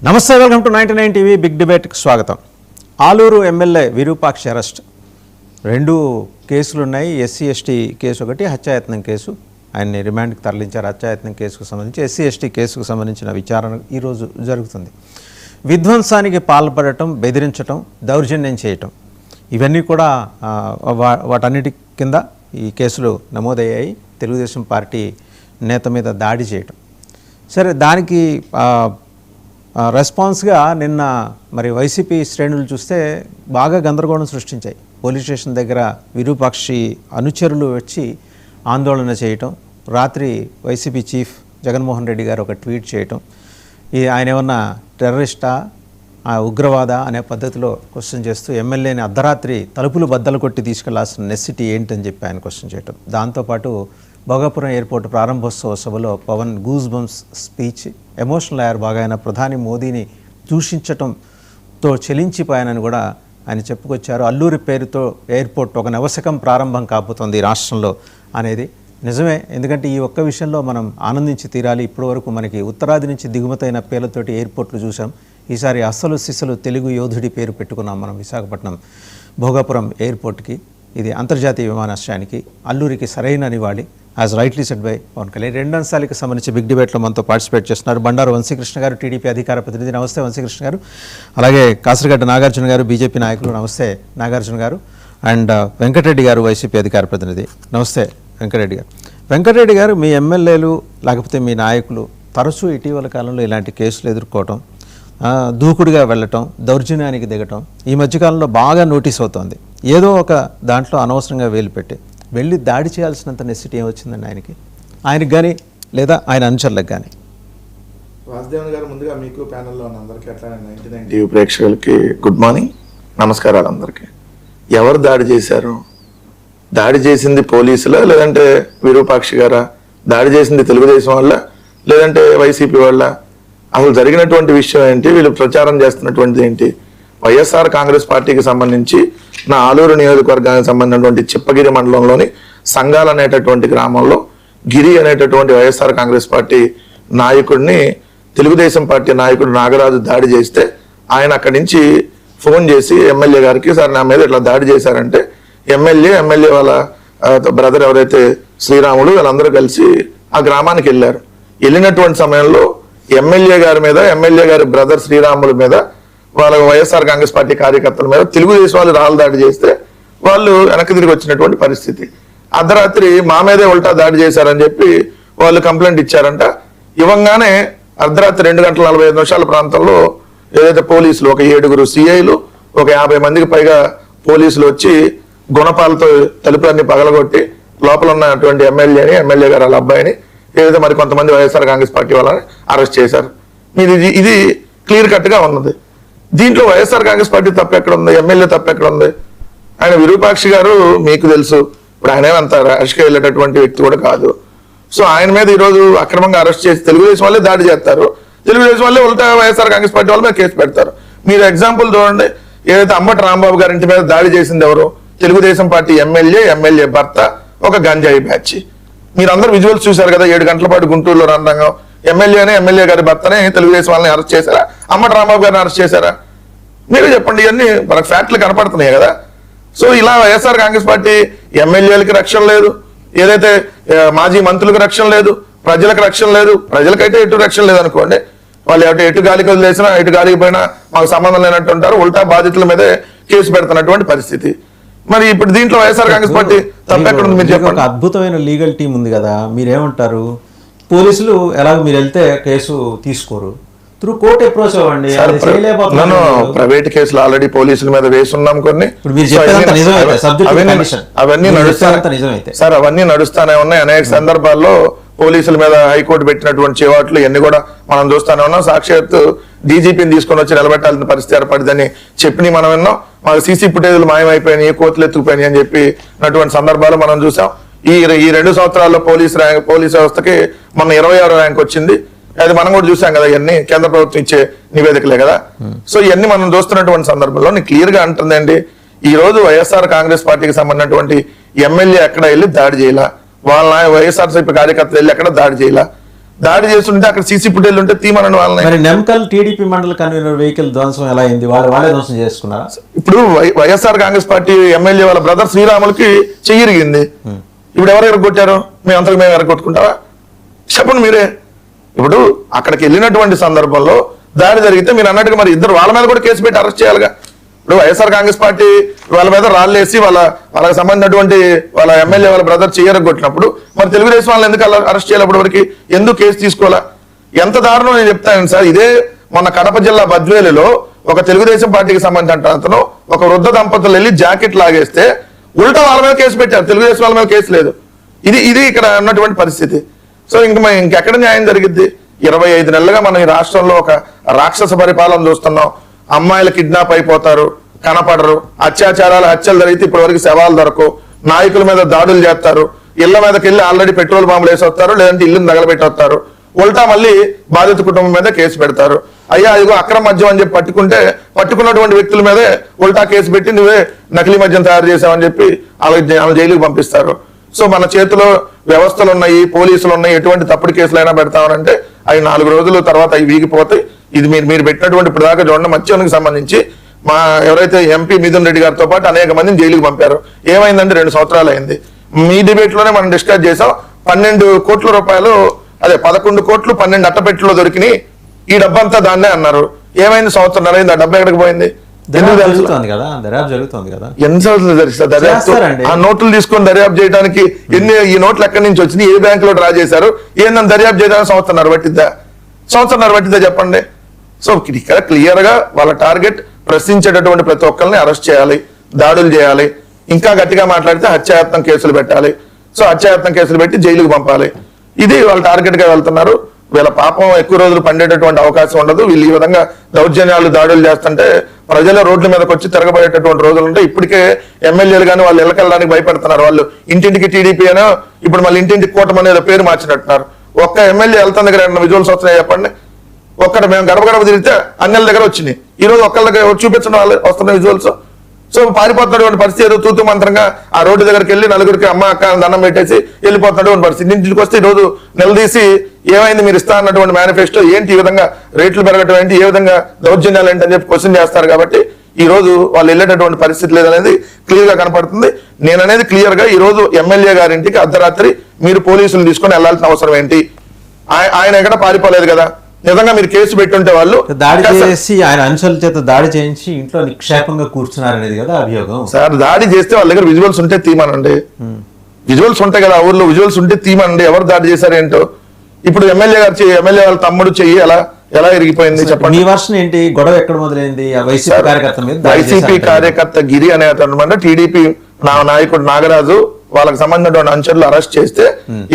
నమస్తే, welcome to 99 TV big డిబేట్కి స్వాగతం. Aluru MLA Virupakshi arrest. రెండు కేసులు ఉన్నాయి. ఎస్సీ ఎస్టీ కేసు ఒకటి, హత్యాయత్నం కేసు. ఆయన్ని రిమాండ్కి తరలించారు. హత్యాయత్నం కేసుకు సంబంధించి ఎస్సీ ఎస్టీ కేసుకు సంబంధించిన విచారణ ఈరోజు జరుగుతుంది. విధ్వంసానికి పాల్పడటం, బెదిరించటం, దౌర్జన్యం చేయటం, ఇవన్నీ కూడా వాటన్నిటి కింద ఈ కేసులు నమోదయ్యాయి. తెలుగుదేశం పార్టీ నేత మీద దాడి చేయటం. సరే, దానికి రెస్పాన్స్గా నిన్న మరి వైసీపీ శ్రేణులు చూస్తే బాగా గందరగోళం సృష్టించాయి. పోలీస్ స్టేషన్ దగ్గర విరూపాక్షి అనుచరులు వచ్చి ఆందోళన చేయటం, రాత్రి వైసీపీ చీఫ్ జగన్మోహన్ రెడ్డి గారు ఒక ట్వీట్ చేయటం, ఆయన ఏమన్నా టెర్రరిస్టా, ఉగ్రవాద అనే పద్ధతిలో క్వశ్చన్ చేస్తూ ఎమ్మెల్యేని అర్ధరాత్రి తలుపులు బద్దలు కొట్టి తీసుకెళ్లాల్సిన నెసిటీ ఏంటని చెప్పి ఆయన క్వశ్చన్ చేయటం. దాంతోపాటు భోగాపురం ఎయిర్పోర్ట్ ప్రారంభోత్సవ సభలో Pawan goose bumps speech, emotional అయ్యారు బాగా. ఆయన ప్రధాని మోదీని దూషించటంతో చెలించిపోయానని కూడా ఆయన చెప్పుకొచ్చారు. అల్లూరి పేరుతో ఎయిర్పోర్ట్ ఒక నవశకం ప్రారంభం కాబోతోంది రాష్ట్రంలో అనేది నిజమే. ఎందుకంటే ఈ ఒక్క విషయంలో మనం ఆనందించి తీరాలి. ఇప్పటి వరకు మనకి ఉత్తరాది నుంచి దిగుమతైన పేర్లతోటి ఎయిర్పోర్ట్లు చూసాం. ఈసారి అసలు సిసలు తెలుగు యోధుడి పేరు పెట్టుకున్నాం మనం విశాఖపట్నం భోగాపురం ఎయిర్పోర్ట్కి. ఇది అంతర్జాతీయ విమానాశ్రయానికి, అల్లూరికి సరైన నివాళి, as rightly said by Pawan Kalyan. రెండు అంశాలకు సంబంధించి బిగ్ డిబేట్లో మనతో పార్టిసిపేట్ చేస్తున్నారు బండారు వంశీకృష్ణ గారు, టీడీపీ అధికార ప్రతినిధి. నమస్తే వంశీకృష్ణ గారు. అలాగే కాసరగడ్డ నాగార్జున గారు, బీజేపీ నాయకులు. నమస్తే నాగార్జున గారు. అండ్ వెంకటరెడ్డి గారు, వైసీపీ అధికార ప్రతినిధి. నమస్తే వెంకటరెడ్డి గారు. వెంకటరెడ్డి గారు, మీ ఎమ్మెల్యేలు లేకపోతే మీ నాయకులు తరచూ ఇటీవల కాలంలో ఇలాంటి కేసులు ఎదుర్కోవటం, దూకుడుగా వెళ్ళటం, దౌర్జన్యానికి దిగటం ఈ మధ్యకాలంలో బాగా నోటీస్ అవుతోంది. ఏదో ఒక దాంట్లో అనవసరంగా వేలు పెట్టి వెళ్ళి దాడి చేయాల్సినంత నెసిటీ ఏమొచ్చిందండి ఆయనకి కానీ లేదా ఆయన అనుచరులకు కానీ? వాసుదేవన్ గారు, ముందుగా మీకు ప్యానెల్లో ఉన్న అందరికీ, అట్లా 99 టీవీ ప్రేక్షకులకి గుడ్ మార్నింగ్, నమస్కారాలు అందరికీ. ఎవరు దాడి చేశారు? దాడి చేసింది పోలీసులా, లేదంటే విరూపాక్షి గారా? దాడి చేసింది తెలుగుదేశం వాళ్ళ, లేదంటే వైసీపీ వాళ్ళ? అసలు జరిగినటువంటి విషయం ఏంటి? వీళ్ళు ప్రచారం చేస్తున్నటువంటిది ఏంటి? వైఎస్ఆర్ కాంగ్రెస్ పార్టీకి సంబంధించి నా ఆలూరు నియోజకవర్గానికి సంబంధించినటువంటి చిప్పగిరి మండలంలోని సంఘాలు అనేటటువంటి గ్రామంలో గిరి అనేటటువంటి వైఎస్ఆర్ కాంగ్రెస్ పార్టీ నాయకుడిని తెలుగుదేశం పార్టీ నాయకుడు నాగరాజు దాడి చేస్తే ఆయన అక్కడి నుంచి ఫోన్ చేసి ఎమ్మెల్యే గారికి, సార్ నా మీద ఇట్లా దాడి చేశారంటే ఎమ్మెల్యే వాళ్ళ బ్రదర్ ఎవరైతే శ్రీరాములు, వాళ్ళందరూ కలిసి ఆ గ్రామానికి వెళ్ళారు. వెళ్ళినటువంటి సమయంలో ఎమ్మెల్యే గారి మీద, ఎమ్మెల్యే గారి బ్రదర్ శ్రీరాముల మీద, వాళ్ళ వైఎస్ఆర్ కాంగ్రెస్ పార్టీ కార్యకర్తల మీద తెలుగుదేశం వాళ్ళు రాళ్ళు దాడి చేస్తే వాళ్ళు వెనక్కి తిరిగి వచ్చినటువంటి పరిస్థితి. అర్ధరాత్రి మా మీదే ఉల్టా దాడి చేశారని చెప్పి వాళ్ళు కంప్లైంట్ ఇచ్చారంట. ఇవ్వగానే అర్ధరాత్రి 2:45 ప్రాంతంలో ఏదైతే పోలీసులు, ఒక 7 సిఐలు, ఒక 50 మందికి పైగా పోలీసులు వచ్చి గుణపాలతో తలుపులన్నీ పగలగొట్టి లోపల ఉన్నటువంటి ఎమ్మెల్యే గారు వాళ్ళ అబ్బాయిని, ఏదైతే మరి కొంతమంది వైఎస్ఆర్ కాంగ్రెస్ పార్టీ వాళ్ళని అరెస్ట్ చేశారు. ఇది క్లియర్ కట్ గా ఉన్నది. దీంట్లో వైఎస్ఆర్ కాంగ్రెస్ పార్టీ తప్పు ఎక్కడ ఉంది? ఎమ్మెల్యే తప్పు ఎక్కడ ఉంది? ఆయన విరూపాక్షి గారు మీకు తెలుసు, ఇప్పుడు ఆయన అంత ర్యాష్గా వెళ్ళేటటువంటి వ్యక్తి కూడా కాదు. సో ఆయన మీద ఈరోజు అక్రమంగా అరెస్ట్ చేసి తెలుగుదేశం వాళ్ళే దాడి చేస్తారు. తెలుగుదేశం వాళ్ళే ఉల్టా వైఎస్ఆర్ కాంగ్రెస్ పార్టీ వాళ్ళ మీద కేసు పెడతారు. మీరు ఎగ్జాంపుల్ చూడండి, ఏదైతే అంబటి రాంబాబు గారి ఇంటి మీద దాడి చేసింది ఎవరు? తెలుగుదేశం పార్టీ ఎమ్మెల్యే భర్త, ఒక గంజాయి బ్యాచ్. మీరు అందరూ విజువల్స్ చూశారు కదా. 7 గంటల పాటు గుంటూరులో రణరంగం. ఎమ్మెల్యే గారి భర్తనే తెలుగుదేశం వాళ్ళని అరెస్ట్ చేశారా? అంబటి రాంబాబు గారిని అరెస్ట్ చేశారా? మీరే చెప్పండి. ఇవన్నీ మనకు ఫ్యాక్ట్లు కనపడుతున్నాయి కదా. సో ఇలా వైఎస్ఆర్ కాంగ్రెస్ పార్టీ ఎమ్మెల్యేలకి రక్షణ లేదు, ఏదైతే మాజీ మంత్రులకు రక్షణ లేదు, ప్రజలకు రక్షణ లేదు. ప్రజలకైతే ఎటు రక్షణ లేదనుకోండి, వాళ్ళు ఎటు గాలికి వదిలేసినా ఎటు గాలికి పోయినా మాకు సంబంధం లేనట్టు ఉంటారు. ఉల్టా బాధితుల మీదే కేసు పెడుతున్నటువంటి పరిస్థితి. మరి ఇప్పుడు దీంట్లో వైఎస్ఆర్ కాంగ్రెస్ పార్టీ తప్పెక్కడ ఉంది? మీరు చెప్పండి. అద్భుతమైన లీగల్ టీం ఉంది కదా, మీరేమంటారు? పోలీసులు ఎలాగో మీరు వెళ్తే కేసు తీసుకోరు, త్రూ కోర్ట్ అప్రోచ్ అవ్వండి. ప్రైవేట్ కేసులు ఆల్రెడీ పోలీసుల మీద వేసున్నాం కొన్ని. అవన్నీ నడుస్తాయి సార్, అవన్నీ నడుస్తానే ఉన్నాయి. అనేక సందర్భాల్లో పోలీసుల మీద హైకోర్టు పెట్టినటువంటి చేవాట్లు ఇవన్నీ కూడా మనం చూస్తానే ఉన్నాం. సాక్షాత్తు డీజీపీని తీసుకొని వచ్చి నిలబెట్టాల్సిన పరిస్థితి ఏర్పడిందని చెప్పి మనం విన్నాం. మాకు సీసీ ఫుటేజ్లు మాయమైపోయినాయి, కోర్టులు ఎత్తుకుపోయినాయి అని చెప్పినటువంటి సందర్భాలు మనం చూసాం. ఈ 2 సంవత్సరాల్లో పోలీస్ వ్యవస్థకి మొన్న 26వ ర్యాంక్ వచ్చింది. అది మనం కూడా చూసాం కదా. ఇవన్నీ కేంద్ర ప్రభుత్వం ఇచ్చే నివేదికలే కదా. సో ఇవన్నీ మనం చూస్తున్నటువంటి సందర్భంలో నేను క్లియర్ గా అంటుందండి, ఈ రోజు వైఎస్ఆర్ కాంగ్రెస్ పార్టీకి సంబంధించినటువంటి ఎమ్మెల్యే ఎక్కడ వెళ్ళి దాడి చేయాల, వాళ్ళ వైఎస్ఆర్సీపీ కార్యకర్తలు వెళ్ళి ఎక్కడ దాడి చేయాల. దాడి చేస్తుంటే అక్కడ సీసీ ఫుటేజ్ ఉంటే తీమనండి వాళ్ళని. మరి నెమ్కల్ టీడీపీ మండల కన్వీనర్ వెహికల్ ధ్వంసం ఎలా అయింది? వాళ్ళే ధ్వంసం చేసుకున్నారా? ఇప్పుడు వైఎస్ఆర్ కాంగ్రెస్ పార్టీ ఎమ్మెల్యే వాళ్ళ బ్రదర్ శ్రీరాములకి చెయ్యిరిగింది. ఇప్పుడు ఎవరు ఎరగొట్టారు? మేము అంతకు మేము ఎరగొట్టుకుంటావా? చెప్పండి మీరే. ఇప్పుడు అక్కడికి వెళ్ళినటువంటి సందర్భంలో దాడి జరిగితే మీరు అన్నట్టుగా మరి ఇద్దరు వాళ్ళ మీద కూడా కేసు పెట్టి అరెస్ట్ చేయాలిగా. ఇప్పుడు వైఎస్ఆర్ కాంగ్రెస్ పార్టీ వాళ్ళ మీద రాళ్ళేసి వాళ్ళకి సంబంధించినటువంటి వాళ్ళ ఎమ్మెల్యే వాళ్ళ బ్రదర్ చేయరగొట్టినప్పుడు మరి తెలుగుదేశం వాళ్ళని ఎందుకు అరెస్ట్ చేయాలి? అప్పటి వరకు ఎందుకు కేసు తీసుకోవాలా? ఎంత దారుణం నేను చెప్తాను సార్. ఇదే మొన్న కడప జిల్లా బద్వేలులో ఒక తెలుగుదేశం పార్టీకి సంబంధించిన అతను ఒక వృద్ధ దంపతులు వెళ్ళి జాకెట్ లాగేస్తే ఉల్టా వాళ్ళ మీద కేసు పెట్టారు, తెలుగుదేశం వాళ్ళ మీద కేసు లేదు. ఇది ఇక్కడ ఉన్నటువంటి పరిస్థితి. సో ఇంకెక్కడ న్యాయం జరిగిద్ది? 25 నెలలుగా మనం ఈ రాష్ట్రంలో ఒక రాక్షస పరిపాలన చూస్తున్నాం. అమ్మాయిలు కిడ్నాప్ అయిపోతారు, కనపడరు, అత్యాచారాలు హత్యలు జరిగితే ఇప్పటి వరకు శవాలు దొరకవు, నాయకుల మీద దాడులు చేస్తారు, ఇళ్ల మీదకి వెళ్ళి ఆల్రెడీ పెట్రోల్ బాంబులు వేసి వస్తారు, లేదంటే ఇల్లుని తగలబెట్టి వస్తారు. ఉల్టా మళ్ళీ బాధిత కుటుంబం మీద కేసు పెడతారు. అయ్యా ఇదిగో అక్రమ మద్యం అని చెప్పి పట్టుకున్నటువంటి వ్యక్తుల మీదే ఉల్టా కేసు పెట్టి నువ్వే నకిలీ మద్యం తయారు చేసావని చెప్పి వాళ్ళ జైలుకి పంపిస్తారు. సో మన చేతిలో వ్యవస్థలు ఉన్నాయి, పోలీసులు ఉన్నాయి, ఎటువంటి తప్పుడు కేసులైనా పెడతామనంటే అవి 4 రోజుల తర్వాత అవి వీగిపోతాయి. ఇది మీరు పెట్టినటువంటి ఇప్పుడు దాకా చూడండి మత్స్యానికి సంబంధించి మా ఎవరైతే ఎంపీ మిథున్ రెడ్డి గారితో పాటు అనేక మందిని జైలుకి పంపారు. ఏమైందంటే 2 సంవత్సరాలు అయింది. మీ డిబేట్ లోనే మనం డిస్కస్ చేసాం. 12 కోట్ల రూపాయలు, అదే 11 కోట్లు 12 అట్టపెట్టులో దొరికినాయి, ఈ డబ్బంతా దాన్నే అన్నారు. ఏమైంది? సంవత్సరం అయింది, ఆ డబ్బు ఎక్కడికి పోయింది? జరుగుతుంది కదా దర్యాప్తు. ఎన్ని సంవత్సరాలు జరుగుతుంది దర్యాప్తు? ఆ నోట్లు తీసుకొని దర్యాప్తు చేయడానికి ఈ నోట్లు ఎక్కడి నుంచి వచ్చినాయి, ఏ బ్యాంక్ లో డ్రా చేశారు, ఏందని దర్యాప్తు చేయడానికి సంవత్సరంన్నర పట్టిద్దా చెప్పండి. సో ఇక్కడ క్లియర్ గా వాళ్ళ టార్గెట్ ప్రశ్నించేటటువంటి ప్రతి ఒక్కరిని అరెస్ట్ చేయాలి, దాడులు చేయాలి, ఇంకా గట్టిగా మాట్లాడితే హత్యాయత్నం కేసులు పెట్టాలి. సో హత్యాయత్నం కేసులు పెట్టి జైలుకు పంపాలి. ఇది వాళ్ళ టార్గెట్ గా వెళ్తున్నారు. వీళ్ళ పాపం ఎక్కువ రోజులు పండేటటువంటి అవకాశం ఉండదు. వీళ్ళు ఈ విధంగా దౌర్జన్యాలు దాడులు చేస్తుంటే ప్రజల రోడ్ల మీదకి వచ్చి తిరగబడేటటువంటి రోజులు ఉంటాయి. ఇప్పటికే ఎమ్మెల్యేలు కానీ వాళ్ళు ఇళ్ళకెళ్ళడానికి భయపడుతున్నారు. వాళ్ళు ఇంటింటికి టీడీపీ అనో ఇప్పుడు మళ్ళీ ఇంటింటికి కూటమి అనేది పేరు మార్చినట్టున్నారు. ఒక్క ఎమ్మెల్యే వెళ్తాను దగ్గర ఏమన్నా విజువల్స్ వస్తున్నాయి చెప్పండి? ఒక్కటి మేము గడప తిరిగితే అన్నెల దగ్గర వచ్చినాయి. ఈ రోజు ఒక్కళ్ళ దగ్గర చూపించడం వాళ్ళు వస్తున్న విజువల్స్. సో పారిపోతున్నటువంటి పరిస్థితి ఏదో తూతు మంత్రంగా ఆ రోడ్డు దగ్గరికి వెళ్ళి నలుగురికి అమ్మ అక్క దండం పెట్టేసి వెళ్ళిపోతున్నటువంటి పరిస్థితి. ఇంటికి వస్తే ఈ రోజు నిలదీసి ఏమైంది మీరు ఇస్తా అన్నటువంటి మేనిఫెస్టో ఏంటి, ఈ విధంగా రేట్లు పెరగటం ఏంటి, ఏ విధంగా దౌర్జన్యాలు ఏంటి అని చెప్పి క్వశ్చన్ చేస్తారు. కాబట్టి ఈ రోజు వాళ్ళు వెళ్ళేటటువంటి పరిస్థితి లేదనేది క్లియర్ గా కనపడుతుంది. నేననేది క్లియర్ గా ఈ రోజు ఎమ్మెల్యే గారింటికి అర్ధరాత్రి మీరు పోలీసులు తీసుకొని వెళ్లాల్సిన అవసరం ఏంటి? ఆయన ఎక్కడ పారిపోలేదు కదా. నిజంగా మీరు కేసు పెట్టుంటే వాళ్ళు దాడి చేసి ఆయన అనుచరుల చేత దాడి చేయించి ఇంట్లో నిక్షేపంగా కూర్చున్నారనేది కదా అభియోగం. సార్ దాడి చేస్తే వాళ్ళ దగ్గర విజువల్స్ ఉంటే తీమనండి. విజువల్స్ ఉంటాయి కదా, ఊర్లో విజువల్స్ ఉంటే తీమనండి. ఎవరు దాడి చేశారు ఏంటో. ఇప్పుడు ఎమ్మెల్యే వాళ్ళ తమ్ముడు చెయ్యి ఎలా ఇరిగిపోయింది చెప్పండి. మీ వర్షన్ ఏంటి? గొడవ ఎక్కడ మొదలైంది? వైసీపీ కార్యకర్త మీద వైసీపీ కార్యకర్త గిరి అనే అతను టీడీపీ నాయకుడు నాగరాజు వాళ్ళకి సంబంధించిన అనుచరులు అరెస్ట్ చేస్తే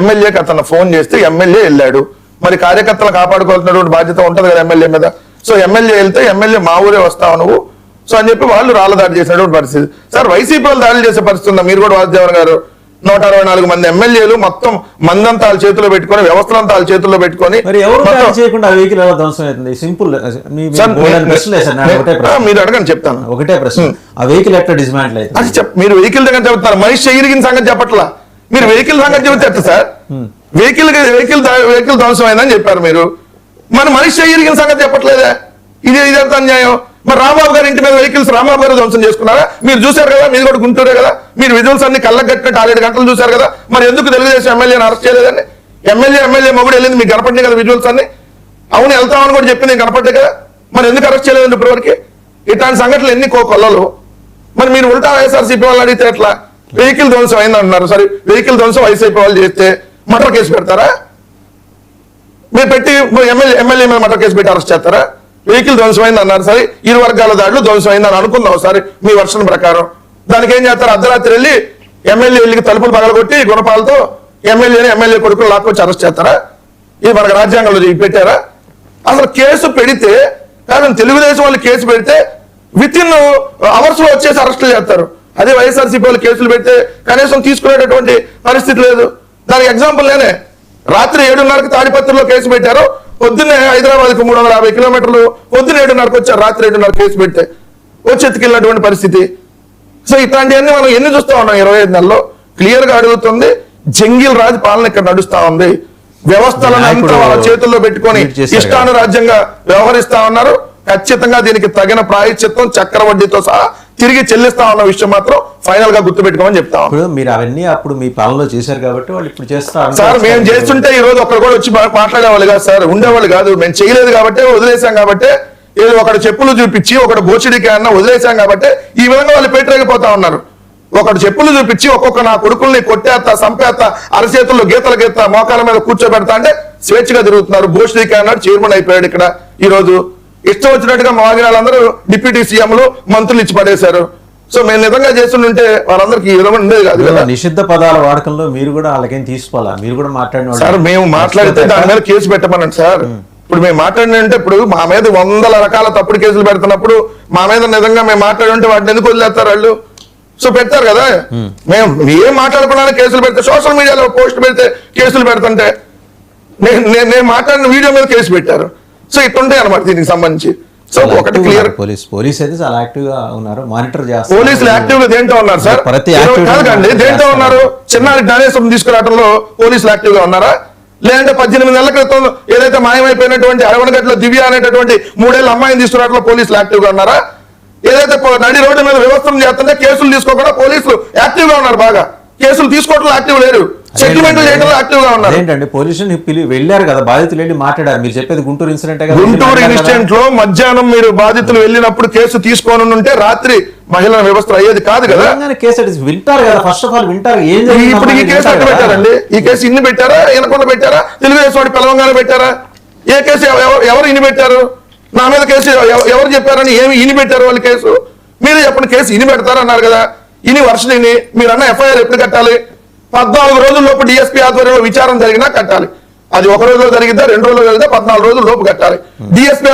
ఎమ్మెల్యేకి అతను ఫోన్ చేస్తే ఎమ్మెల్యే వెళ్ళాడు. మరి కార్యకర్తలు కాపాడుకోవాల్సినటువంటి బాధ్యత ఉంటుంది కదా ఎమ్మెల్యే మీద. సో ఎమ్మెల్యే వెళ్తే ఎమ్మెల్యే మా ఊరే వస్తావు నువ్వు సో అని చెప్పి వాళ్ళు రాళ్ళ దాడి చేసినటువంటి పరిస్థితి. సార్ వైసీపీ వాళ్ళు దాడులు చేసే పరిస్థితి ఉందా? మీరు కూడా వాసుదేవన్ గారు 164 మంది ఎమ్మెల్యేలు మొత్తం మందంతా వాళ్ళ చేతుల్లో పెట్టుకొని వ్యవస్థలంతా వాళ్ళ చేతుల్లో పెట్టుకొని మీరు అడగండి చెప్తాను. ఒకటే ప్రశ్న, ఆ వెహికల్ ఎట్లా డిస్మాంటిల్ అయింది? అది మీరు వెహికల్ దగ్గర చెప్తారు, మనిషి ఎగిరిగిన సంగతి చెప్పట్లా. మీరు వెహికల్ సంగతి చెబితే ఎట్లా సార్? వెహికల్ ధ్వంసం అయిందని చెప్పారు మీరు, మరి మనిషి ఎగిరిగిన సంగతి చెప్పట్లేదా? ఇదంతా అన్యాయం. మరి రాంబాబు గారి ఇంటి మీద వెహికల్స్ రాంబాబు గారు ధ్వంసం చేసుకున్నారా? మీరు చూశారు కదా, మీది కూడా గుంటూరే కదా, మీరు విజువల్స్ అన్ని కళ్ళకు కట్టినట్టు 6-7 గంటలు చూశారు కదా. మరి ఎందుకు తెలుగుదేశం ఎమ్మెల్యేని అరెస్ట్ చేయలేదండి? ఎమ్మెల్యే మొగుడు వెళ్ళింది మీకు కనపడ్డాయి కదా విజువల్స్ అన్ని. అవును వెళ్తామని కూడా చెప్పింది కనపడ్డాయి కదా, మరి ఎందుకు అరెస్ట్ చేయలేదండి ఇప్పటివరకు? ఇట్లాంటి సంఘటనలు ఎన్ని కొల్లలు. మరి మీరు ఉల్టా వైఎస్ఆర్సీపీ వాళ్ళు అడిగితే ఎట్లా? వెహికల్ ధ్వంసం అయింది అంటున్నారు. సరే వెహికల్ ధ్వంసం వైసీపీ వాళ్ళు చేస్తే మర్డర్ కేసు పెడతారా? మీరు పెట్టి ఎమ్మెల్యే మీద మర్డర్ కేసు పెట్టి అరెస్ట్ చేస్తారా? వెహికల్ ధ్వంసమైంది అన్నారు, సరే ఇరు వర్గాల దాడులు ధ్వంసమైంది అని అనుకుందాం ఒకసారి మీ వర్షన్ ప్రకారం. దానికి ఏం చేస్తారు? అర్ధరాత్రి వెళ్ళి ఎమ్మెల్యే వెళ్ళి తలుపులు పగలగొట్టి గుణపాలతో ఎమ్మెల్యే కొడుకులు లాక్కొచ్చి అరెస్ట్ చేస్తారా? ఇది మనకు రాజ్యాంగంలో పెట్టారా? అసలు కేసు పెడితే కాదు తెలుగుదేశం వాళ్ళు కేసు పెడితే విత్ ఇన్ అవర్స్ లో వచ్చేసి అరెస్టులు చేస్తారు. అదే వైఎస్ఆర్సీపీ వాళ్ళు కేసులు పెడితే కనీసం తీసుకునేటటువంటి పరిస్థితి లేదు. దానికి ఎగ్జాంపుల్ నేనే. రాత్రి 7:30కి తాడిపత్రిలో కేసు పెట్టారు, పొద్దున్నే హైదరాబాద్కు 350 కిలోమీటర్లు పొద్దున్న 7:30కి వచ్చారు. రాత్రి 7:30 కేసు పెడితే వచ్చి ఎత్తుకెళ్ళినటువంటి పరిస్థితి. సో ఇట్లాంటివన్నీ మనం ఎన్ని చూస్తా ఉన్నాం 25 నెలల్లో. క్లియర్ గా అడుగుతుంది, జంగిల్ రాజ్ పాలన ఇక్కడ నడుస్తా ఉంది. వ్యవస్థలను అంతా నాయకుడు వాళ్ళ చేతుల్లో పెట్టుకొని ట్వీట్ చేశారు ఇష్టానురాజ్యంగా వ్యవహరిస్తా ఉన్నారు. ఖచ్చితంగా దీనికి తగిన ప్రాయశ్చిత్తం చక్రవడ్డీతో సహా తిరిగి చెల్లిస్తా ఉన్న విషయం మాత్రం ఫైనల్ గా గుర్తుపెట్టుకోమని చెప్తా ఉన్నాం. ఇప్పుడు మీరు అవన్నీ అప్పుడు మీ పాలనలో చేశారు కాబట్టి వాళ్ళు ఇప్పుడు చేస్తారు సార్ మేము చేస్తుంటే ఈ రోజు ఒకరు కూడా వచ్చి మాట్లాడేవాళ్ళు కాదు సార్, ఉండేవాళ్ళు కాదు. మేము చేయలేదు కాబట్టి వదిలేసాం కాబట్టి, ఏదో ఒకడు చెప్పులు చూపించి ఒకడు బోచిడికి అన్న వదిలేసాం కాబట్టి ఈ విధంగా వాళ్ళు పెట్టలేకపోతా ఉన్నారు. ఒకడు చెప్పులు చూపించి ఒక్కొక్క నా కొడుకుల్ని కొట్టేస్తా, సంపేస్తా, అరచేతుల్లో గీతలు గీత మోకాల మీద కూర్చోబెడతా అంటే స్వేచ్ఛగా తిరుగుతున్నారు. బోచిడికి అన్నాడు చైర్మన్ అయిపోయాడు ఇక్కడ. ఈ రోజు ఇష్టం వచ్చినట్టుగా మా వాళ్ళందరూ డిప్యూటీ సీఎంలు మంత్రులు ఇచ్చి పడేశారు. సో మేము నిజంగా చేస్తుంటే వాళ్ళందరికీ ఈ విధంగా ఉండేది కాదు కదా. నిషిద్ధ పదాల వాడకంలో మీరు కూడా వాళ్ళకేం తీసుకోవాలా? మీరు కూడా మాట్లాడిన సార్ మేము మాట్లాడితే దాని మీద కేసు పెట్టమనండి సార్. ఇప్పుడు మేము మాట్లాడినంటే ఇప్పుడు మా మీద 100 రకాల తప్పుడు కేసులు పెడుతున్నప్పుడు మా మీద నిజంగా మేము మాట్లాడుంటే వాటిని ఎందుకు వదిలేస్తారు వాళ్ళు? సో పెడతారు కదా. మేము ఏం మాట్లాడుకోవడానికి కేసులు పెడితే, సోషల్ మీడియాలో పోస్ట్ పెడితే కేసులు పెడుతుంటే నేను మాట్లాడిన వీడియో మీద కేసు పెట్టారు. సో ఇట్లుంటాయి అనమాట దీనికి సంబంధించి. సో ఒకటి క్లియర్, పోలీస్ అయితే చాలా యాక్టివ్ గా ఉన్నారు, మానిటర్ చేస్తారు. పోలీసులు యాక్టివ్ గా దేంట్లో ఉన్నారు సార్? కాదండి, దేంట్లో ఉన్నారు? చిన్నారి జ్ఞానేశ్వరం తీసుకురావడంలో పోలీసులు యాక్టివ్ గా ఉన్నారా? లేదంటే 18 నెలల క్రితం ఏదైతే మాయమైపోయినటువంటి అరవనగట్లో దివ్య అనేటటువంటి 3 ఏళ్ల అమ్మాయిని తీసుకురావడంలో పోలీసులు యాక్టివ్ గా ఉన్నారా? ఏదైతే నడి రోడ్డు మీద వ్యవస్థను చేస్తుంటే కేసులు తీసుకోకుండా పోలీసులు యాక్టివ్ గా ఉన్నారు. బాగా కేసులు తీసుకోవడంలో యాక్టివ్ లేరు, సెటిల్మెంట్లు చేయడంలో యాక్టివ్ గా ఉన్నారు. ఏంటంటే పోలీసులు వెళ్ళారు కదా, బాధితులు వెళ్ళి మాట్లాడారు. మీరు చెప్పేది గుంటూరు ఇన్సిడెంట్. గుంటూరు ఇన్సిడెంట్ లో మధ్యాహ్నం మీరు బాధితులు వెళ్ళినప్పుడు కేసు తీసుకోను ఉంటే రాత్రి మహిళల వ్యవస్థ అయ్యేది కాదు కదా. కేసు వింటారు కదా, ఫస్ట్ ఆఫ్ ఆల్ వింటారు. ఇప్పుడు ఈ కేసు ఎక్కడ పెట్టారండి? ఈ కేసు ఇన్ని పెట్టారా, వినకుండా పెట్టారా? తెలుగుదేశం వాడి పిలవంగానే పెట్టారా? ఏ కేసు ఎవరు ఇన్ని పెట్టారు? నా మీద కేసు ఎవరు చెప్పారని ఏమి ఇని పెట్టారు వాళ్ళు కేసు? మీరు చెప్పండి. కేసు ఇని పెడతారన్నారు కదా, ఇని వర్షం ఇని మీరు అన్న ఎఫ్ఐఆర్ ఎప్పుడు కట్టాలి? 14 రోజుల లోపు డిఎస్పీ ఆధ్వర్యంలో విచారణ జరిగినా కట్టాలి. అది 1 రోజులో జరిగిద్దా, 2 రోజుల్లో జరిగిద్దా, 14 రోజుల లోపు కట్టాలి. డిఎస్పీ